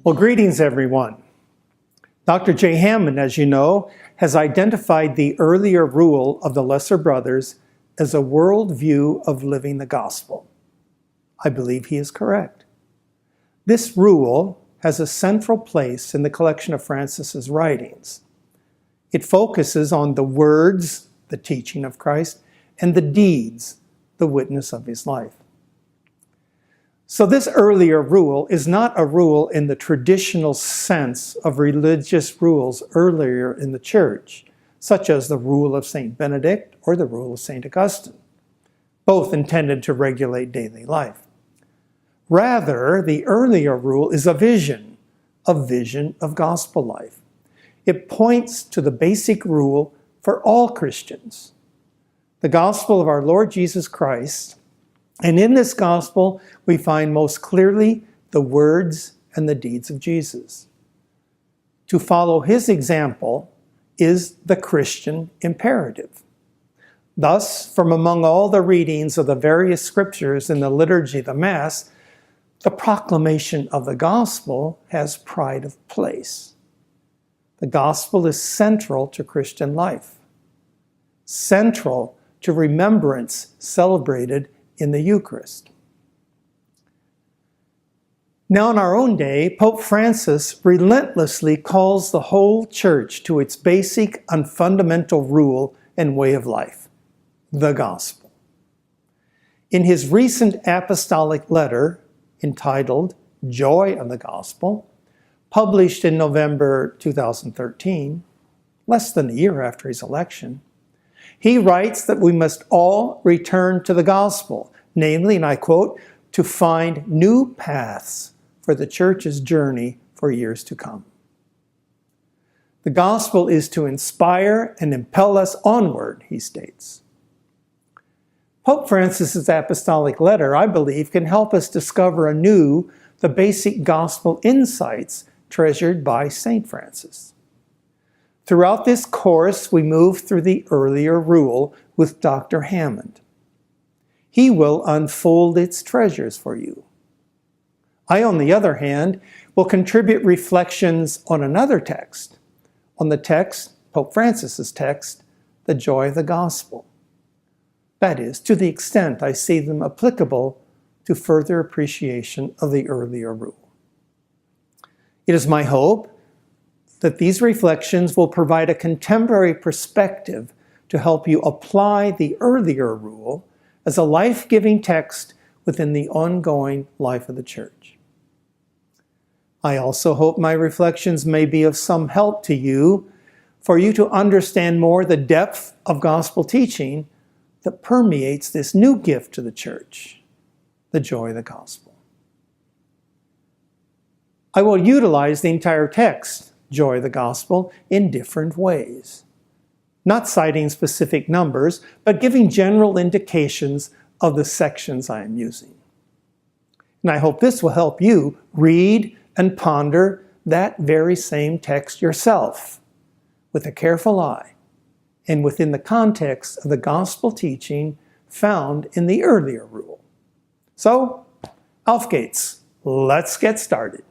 Well, greetings, everyone. Dr. J. Hammond, as you know, has identified the earlier rule of the Lesser Brothers as a worldview of living the gospel. I believe he is correct. This rule has a central place in the collection of Francis's writings. It focuses on the words, the teaching of Christ, and the deeds, the witness of his life. So this earlier rule is not a rule in the traditional sense of religious rules earlier in the church, such as the rule of St. Benedict or the rule of St. Augustine, both intended to regulate daily life. Rather, the earlier rule is a vision of gospel life. It points to the basic rule for all Christians, the gospel of our Lord Jesus Christ. And in this gospel, we find most clearly the words and the deeds of Jesus. To follow his example is the Christian imperative. Thus, from among all the readings of the various scriptures in the liturgy of the Mass, the proclamation of the gospel has pride of place. The gospel is central to Christian life, central to remembrance celebrated in the Eucharist. Now in our own day, Pope Francis relentlessly calls the whole church to its basic and fundamental rule and way of life, the gospel. In his recent apostolic letter entitled Joy of the Gospel, published in November 2013, less than a year after his election, he writes that we must all return to the gospel, namely, and I quote, to find new paths for the church's journey for years to come. The gospel is to inspire and impel us onward, he states. Pope Francis's apostolic letter, I believe, can help us discover anew the basic gospel insights treasured by St. Francis. Throughout this course, we move through the earlier rule with Dr. Hammond. He will unfold its treasures for you. I, on the other hand, will contribute reflections on another text, on the text, Pope Francis's text, the joy of the gospel. That is, to the extent I see them applicable to further appreciation of the earlier rule. It is my hope that these reflections will provide a contemporary perspective to help you apply the earlier rule as a life-giving text within the ongoing life of the Church. I also hope my reflections may be of some help to you, for you to understand more the depth of gospel teaching that permeates this new gift to the Church, the joy of the gospel. I will utilize the entire text, Joy of the Gospel, in different ways, not citing specific numbers, but giving general indications of the sections I am using. And I hope this will help you read and ponder that very same text yourself with a careful eye and within the context of the gospel teaching found in the earlier rule. So, auf geht's. Let's get started.